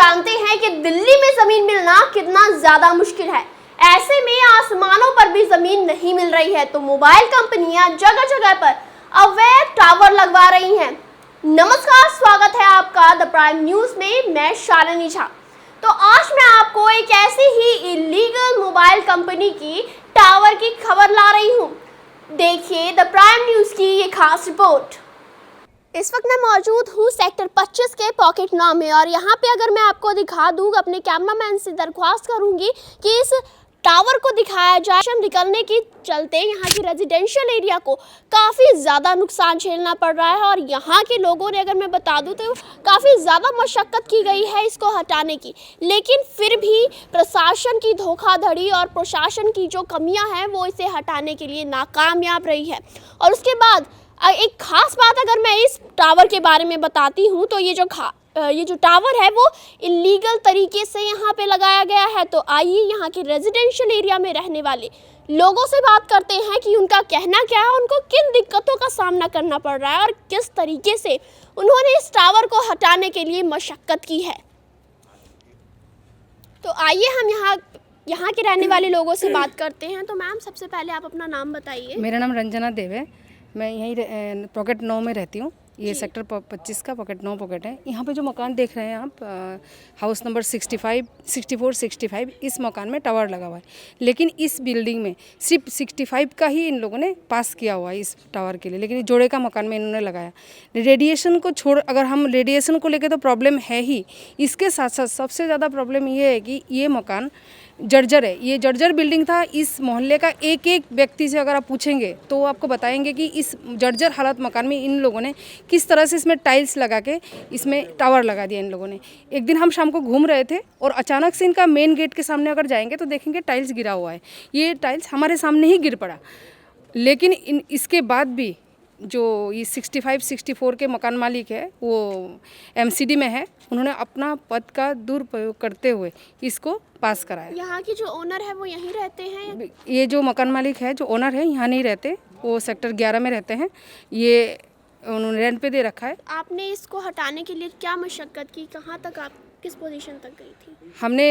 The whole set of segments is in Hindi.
जानते हैं कि दिल्ली में जमीन मिलना कितना ज्यादा मुश्किल है। ऐसे में आसमानों पर भी जमीन नहीं मिल रही है तो मोबाइल कंपनियां जगह जगह पर अवैध टावर लगवा रही हैं। नमस्कार, स्वागत है आपका द प्राइम न्यूज में। मैं शालिनी झा। तो आज मैं आपको एक ऐसी ही इलीगल मोबाइल कंपनी की टावर की खबर ला रही हूँ। देखिए द प्राइम न्यूज की ये खास रिपोर्ट। इस वक्त मैं मौजूद हूँ सेक्टर 25 के पॉकेट 9 में और यहाँ पे अगर मैं आपको दिखा दूँ, अपने कैमरामैन से दरख्वास्त करूँगी कि इस टावर को दिखाया जाए। निकलने के चलते यहाँ की रेजिडेंशियल एरिया को काफ़ी ज़्यादा नुकसान झेलना पड़ रहा है और यहाँ के लोगों ने, अगर मैं बता दूँ तो काफ़ी ज़्यादा मशक्क़त की गई है इसको हटाने की, लेकिन फिर भी प्रशासन की धोखाधड़ी और प्रशासन की जो कमियाँ हैं वो इसे हटाने के लिए नाकामयाब रही है। और उसके बाद एक खास बात अगर मैं इस टावर के बारे में बताती हूँ तो ये जो टावर है वो इलीगल तरीके से यहाँ पे लगाया गया है। तो आइए यहाँ के रेजिडेंशियल एरिया में रहने वाले लोगों से बात करते हैं कि उनका कहना क्या है, उनको किन दिक्कतों का सामना करना पड़ रहा है और किस तरीके से उन्होंने इस टावर को हटाने के लिए मशक्क़त की है। तो आइए हम यहाँ के रहने वाले लोगों से बात करते हैं। तो मैम, सबसे पहले आप अपना नाम बताइए। मेरा नाम रंजना देव है। मैं यहीं पॉकेट 9 में रहती हूँ। ये सेक्टर 25 का पॉकेट 9 पॉकेट है। यहाँ पे जो मकान देख रहे हैं आप, हाउस नंबर 64-65, इस मकान में टावर लगा हुआ है, लेकिन इस बिल्डिंग में सिर्फ 65 का ही इन लोगों ने पास किया हुआ है इस टावर के लिए, लेकिन जोड़े का मकान में इन्होंने लगाया। रेडिएशन को छोड़, अगर हम रेडिएशन को लेकर तो प्रॉब्लम है ही, इसके साथ साथ सबसे ज़्यादा प्रॉब्लम ये है कि ये मकान जर्जर है। ये जर्जर बिल्डिंग था। इस मोहल्ले का एक एक व्यक्ति से अगर आप पूछेंगे तो वो आपको बताएंगे कि इस जर्जर हालत मकान में इन लोगों ने किस तरह से इसमें टाइल्स लगा के इसमें टावर लगा दिया इन लोगों ने। एक दिन हम शाम को घूम रहे थे और अचानक से इनका मेन गेट के सामने अगर जाएंगे तो देखेंगे टाइल्स गिरा हुआ है। ये टाइल्स हमारे सामने ही गिर पड़ा, लेकिन इसके बाद भी जो ये 65-64 के मकान मालिक है वो एमसीडी में है, उन्होंने अपना पद का दुरुपयोग करते हुए इसको पास कराया। यहाँ की जो ओनर है वो यहीं रहते हैं? ये जो मकान मालिक है, जो ओनर है, यहाँ नहीं रहते, वो सेक्टर 11 में रहते हैं। ये उन्होंने रेंट पे दे रखा है। आपने इसको हटाने के लिए क्या मशक्क़त की? कहाँ तक आप किस पोजीशन तक गई थी? हमने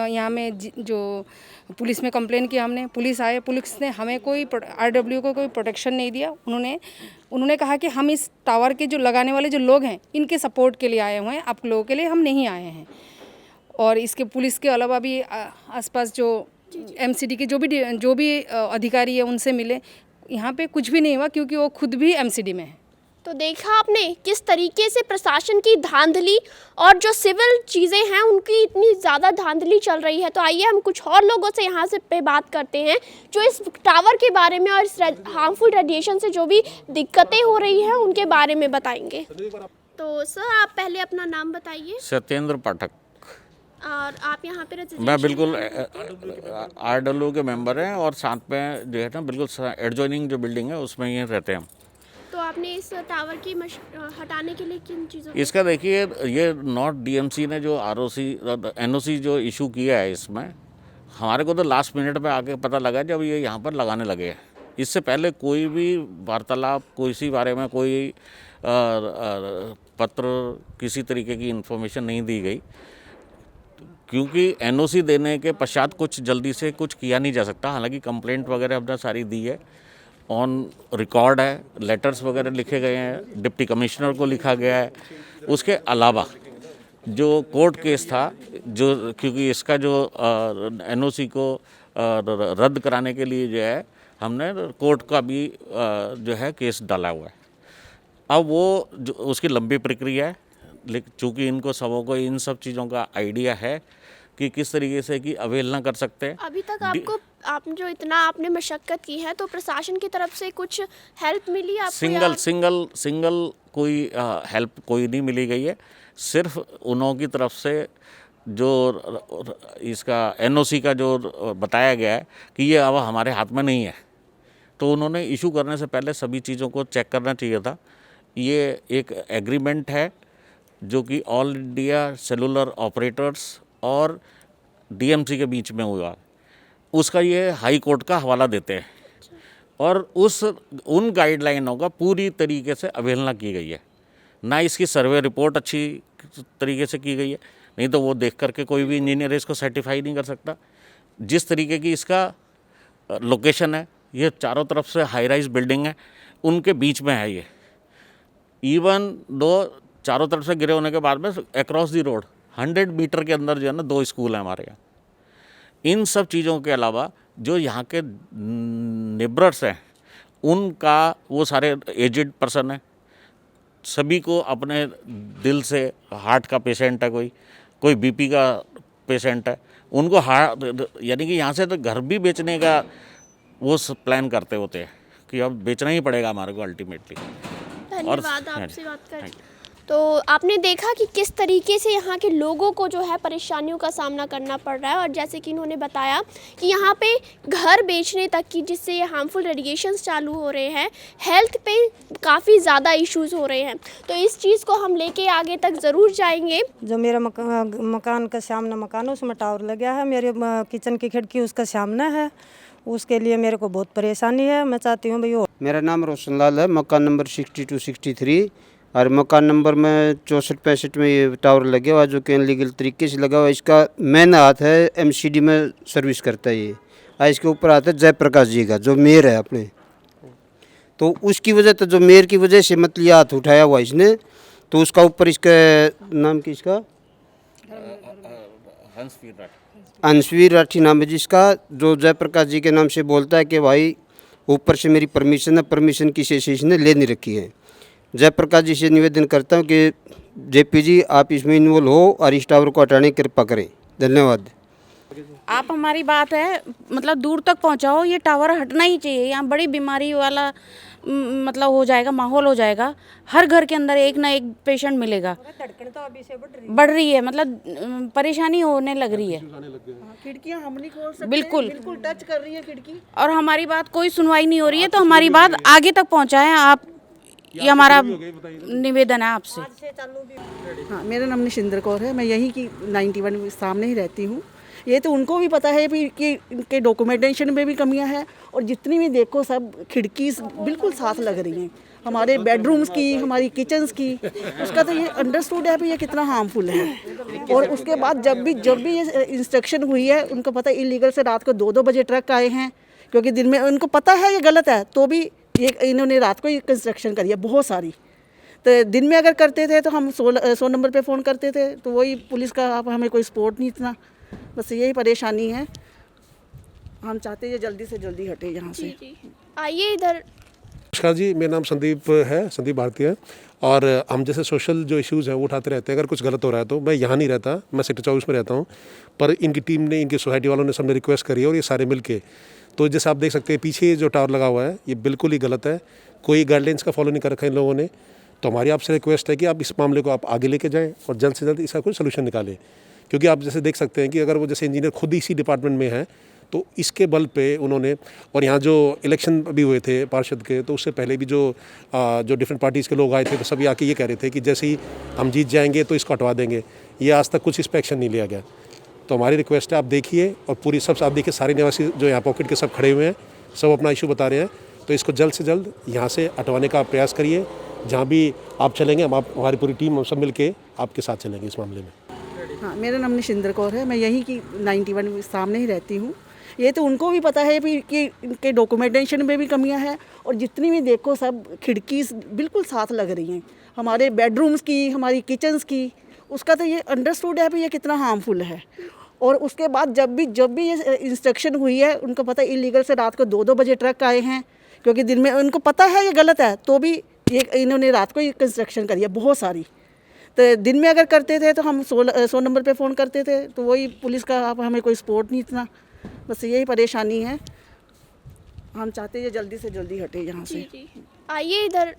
यहाँ में जो पुलिस में कंप्लेन किया हमने, पुलिस आए, पुलिस ने हमें कोई आरडब्ल्यू को कोई प्रोटेक्शन नहीं दिया। उन्होंने कहा कि हम इस टावर के जो लगाने वाले जो लोग हैं इनके सपोर्ट के लिए आए हुए हैं, आप लोगों के लिए हम नहीं आए हैं। और इसके पुलिस के अलावा भी आसपास जो एमसीडी के जो भी अधिकारी है उनसे मिले, यहाँ पे कुछ भी नहीं हुआ क्योंकि वो खुद भी एमसीडी में है। तो देखा आपने किस तरीके से प्रशासन की धांधली और जो सिविल चीज़ें हैं उनकी इतनी ज़्यादा धांधली चल रही है। तो आइए हम कुछ और लोगों से यहाँ से पे बात करते हैं जो इस टावर के बारे में और इस हार्मफुल रेडिएशन से जो भी दिक्कतें हो रही हैं उनके बारे में बताएंगे। तो सर, आप पहले अपना नाम बताइए। सत्येंद्र पाठक। और आप यहाँ पे मैं बिल्कुल आरडब्ल्यू के मेंबर हैं और साथ में जो है ना बिल्कुल एडजॉइनिंग जो बिल्डिंग है उसमें ये रहते हैं। तो आपने इस टावर की हटाने के लिए किन चीज़ों इसका देखिए, ये नॉर्थ डीएमसी ने जो एनओसी जो इशू किया है, इसमें हमारे को तो लास्ट मिनट पे आके पता लगा जब ये यहाँ पर लगाने लगे हैं। इससे पहले कोई भी वार्तालाप, कोई सी बारे में कोई पत्र, किसी तरीके की इन्फॉर्मेशन नहीं दी गई, क्योंकि एनओसी देने के पश्चात कुछ जल्दी से कुछ किया नहीं जा सकता। हालांकि कंप्लेंट वगैरह हमने सारी दी है, ऑन रिकॉर्ड है, लेटर्स वगैरह लिखे गए हैं, डिप्टी कमिश्नर को लिखा गया है। उसके अलावा जो कोर्ट केस था, जो क्योंकि इसका जो एनओसी को रद्द कराने के लिए जो है हमने कोर्ट का भी जो है केस डाला हुआ है। अब वो जो उसकी लंबी प्रक्रिया है, लेकिन चूँकि इनको सबों को इन सब चीज़ों का आइडिया है कि किस तरीके से कि अवेल ना कर सकते हैं। अभी तक आप जो इतना आपने मशक्क़त की है तो प्रशासन की तरफ से कुछ हेल्प मिली आपको? सिंगल कोई हेल्प कोई नहीं मिली गई है। सिर्फ उन्हों की तरफ से जो इसका एनओसी का जो बताया गया है कि ये अब हमारे हाथ में नहीं है, तो उन्होंने इशू करने से पहले सभी चीज़ों को चेक करना चाहिए था। ये एक एग्रीमेंट है जो कि ऑल इंडिया सेलुलर ऑपरेटर्स और डीएमसी के बीच में हुआ, उसका ये हाई कोर्ट का हवाला देते हैं और उन गाइडलाइनों का पूरी तरीके से अवहेलना की गई है। ना इसकी सर्वे रिपोर्ट अच्छी तरीके से की गई है, नहीं तो वो देख करके कोई भी इंजीनियर इसको सर्टिफाई नहीं कर सकता। जिस तरीके की इसका लोकेशन है, ये चारों तरफ से हाई राइज बिल्डिंग है, उनके बीच में है ये। इवन दो चारों तरफ से गिरे होने के बाद में अक्रॉस दी रोड 100 मीटर के अंदर जो है ना 2 स्कूल हैं हमारे यहाँ। इन सब चीज़ों के अलावा जो यहाँ के नेबर्स हैं उनका, वो सारे एजिड पर्सन हैं, सभी को अपने दिल से, हार्ट का पेशेंट है, कोई बीपी का पेशेंट है, उनको यानी कि यहाँ से तो घर भी बेचने का वो प्लान करते होते हैं कि अब बेचना ही पड़ेगा हमारे को अल्टीमेटली। धन्यवाद आपसे बात कर। तो आपने देखा कि किस तरीके से यहाँ के लोगों को जो है परेशानियों का सामना करना पड़ रहा है, और जैसे कि इन्होंने बताया कि यहाँ पे घर बेचने तक की, जिससे ये हार्मफुल रेडिएशंस चालू हो रहे हैं, हेल्थ पे काफ़ी ज़्यादा इश्यूज़ हो रहे हैं। तो इस चीज़ को हम लेके आगे तक ज़रूर जाएंगे। जो मेरा मकान का सामने मकान है उसमें टावर लग गया है, मेरे किचन की खिड़की उसका सामने है, उसके लिए मेरे को बहुत परेशानी है। मैं चाहती हूँ भैया। मेरा नाम रोशन लाल है, मकान नंबर 6263 और मकान नंबर में 64-65 में ये टावर लगे हुआ जो कि इनलीगल तरीके से लगा हुआ। इसका मेन हाथ है MCD में सर्विस करता है ये, और इसके ऊपर आता है जयप्रकाश जी का जो मेयर है अपने। तो उसकी वजह तो जो मेयर की वजह से मतलब ये हाथ उठाया हुआ इसने, तो उसका ऊपर इसका नाम की इसका हंसवीर राठी नाम है जिसका, जो जयप्रकाश जी के नाम से बोलता है कि भाई ऊपर से मेरी परमिशन है, परमिशन किसी से इसने ले नहीं रखी है। जयप्रकाश जी से निवेदन करता हूँ कि JP जी आप इसमें इन्वॉल्व हो और इस टावर को हटाने की कृपा करें। धन्यवाद। आप हमारी बात है मतलब दूर तक पहुंचाओ, ये टावर हटना ही चाहिए। यहाँ बड़ी बीमारी वाला मतलब हो जाएगा, माहौल हो जाएगा। हर घर के अंदर एक ना एक पेशेंट मिलेगा। धड़कन तो अभी से बढ़ रही है, मतलब परेशानी होने लग रही है। खिड़कियां हम नहीं खोल सकते, बिल्कुल बिल्कुल टच कर रही है खिड़की, और हमारी बात कोई सुनवाई नहीं हो रही है। तो हमारी बात आगे तक पहुँचाएँ आप, ये हमारा निवेदन है आपसे। हाँ, मेरा नाम निशिंदर कौर है, मैं यहीं की 91 सामने ही रहती हूँ। ये तो उनको भी पता है भी कि इनके डॉक्यूमेंटेशन में भी कमियां हैं, और जितनी भी देखो सब खिड़की बिल्कुल साथ लग रही हैं। हमारे बेडरूम्स की, हमारी किचन्स की, उसका तो ये अंडरस्टूड है भी ये कितना हार्मफुल है। और उसके बाद जब भी ये इंस्ट्रक्शन हुई है, उनको पता है इलीगल से रात को 2-2 बजे ट्रक आए हैं, क्योंकि दिन में उनको पता है ये गलत है, तो भी ये इन्होंने रात को ये कंस्ट्रक्शन करी है बहुत सारी। तो दिन में अगर करते थे तो हम 100 नंबर पे फ़ोन करते थे, तो वही पुलिस का आप हमें कोई सपोर्ट नहीं इतना, बस यही परेशानी है। हम चाहते हैं ये जल्दी से जल्दी हटे यहाँ से। आइए इधर। नमस्कार जी, मेरा नाम संदीप है, संदीप भारती है, और हम जैसे सोशल जो इश्यूज़ हैं वो उठाते रहते हैं। अगर कुछ गलत हो रहा है तो मैं यहाँ नहीं रहता, मैं सेक्टर 24 में रहता हूँ, पर इनकी टीम ने, इनकी सोसाइटी वालों ने सबने रिक्वेस्ट करी है और ये सारे मिल के, तो जैसे आप देख सकते हैं पीछे जो टावर लगा हुआ है ये बिल्कुल ही गलत है, कोई गाइडलाइंस का फॉलो नहीं कर रखा इन लोगों ने। तो हमारी आपसे रिक्वेस्ट है कि आप इस मामले को आप आगे लेके जाएँ और जल्द से जल्द इसका कोई सोल्यूशन निकालें, क्योंकि आप जैसे देख सकते हैं कि अगर वो जैसे इंजीनियर खुद इसी डिपार्टमेंट में है, तो इसके बल पे उन्होंने, और यहाँ जो इलेक्शन भी हुए थे पार्षद के, तो उससे पहले भी जो डिफरेंट पार्टीज़ के लोग आए थे, तो सभी आके ये कह रहे थे कि जैसे ही हम जीत जाएंगे तो इसको हटवा देंगे। ये आज तक कुछ इस पर एक्शन नहीं लिया गया। तो हमारी रिक्वेस्ट है आप देखिए, और पूरी सब आप देखिए, सारे निवासी जो यहाँ पॉकेट के सब खड़े हुए हैं, सब अपना इशू बता रहे हैं, तो इसको जल्द से जल्द यहाँ से हटवाने का प्रयास करिए। जहाँ भी आप चलेंगे, हमारी पूरी टीम हम सब मिल के आपके साथ चलेंगे इस मामले में। हाँ, मेरा नाम निशिंदर कौर है, मैं यहीं की 91 सामने ही रहती हूँ। ये तो उनको भी पता है भी कि इनके डॉक्यूमेंटेशन में भी कमियां हैं, और जितनी भी देखो सब खिड़की बिल्कुल साथ लग रही हैं। हमारे बेडरूम्स की, हमारी किचन्स की, उसका तो ये अंडरस्टूड है भी ये कितना हार्मफुल है। और उसके बाद जब भी ये इंस्ट्रक्शन हुई है, उनको पता है इलीगल से रात को 2-2 बजे ट्रक आए हैं, क्योंकि दिन में उनको पता है ये गलत है, तो भी ये इन्होंने रात को ये कंस्ट्रक्शन करी है बहुत सारी। तो दिन में अगर करते थे तो हम 100 नंबर पे फ़ोन करते थे, तो वही पुलिस का आप हमें कोई सपोर्ट नहीं इतना, बस यही परेशानी है। हम चाहते हैं ये जल्दी से जल्दी हटे यहाँ से। आइए इधर।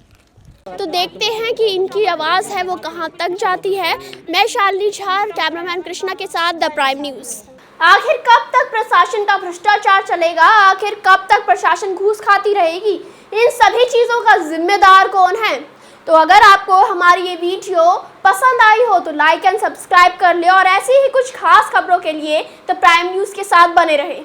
तो देखते हैं कि इनकी आवाज़ है वो कहाँ तक जाती है। मैं शालिनी झा, कैमरामैन कृष्णा के साथ द प्राइम न्यूज़। आखिर कब तक प्रशासन का भ्रष्टाचार चलेगा? आखिर कब तक प्रशासन घूस खाती रहेगी? इन सभी चीज़ों का जिम्मेदार कौन है? तो अगर आपको हमारी ये वीडियो पसंद आई हो तो लाइक एंड सब्सक्राइब कर ले, और ऐसी ही कुछ खास खबरों के लिए तो प्राइम न्यूज़ के साथ बने रहें।